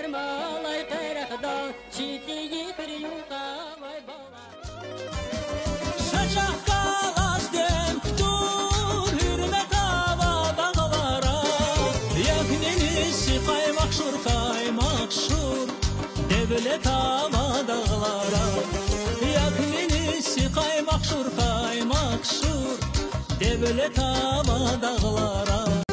malay qeyraqdan çitiyi bir yuqa vay bala. Şaşaq qalas demktur hürmet hava dağlara. Yaknenisi qaymaq şur devlet hava dağlara. Yaknenisi qaymaq şur devlet hava dağlara.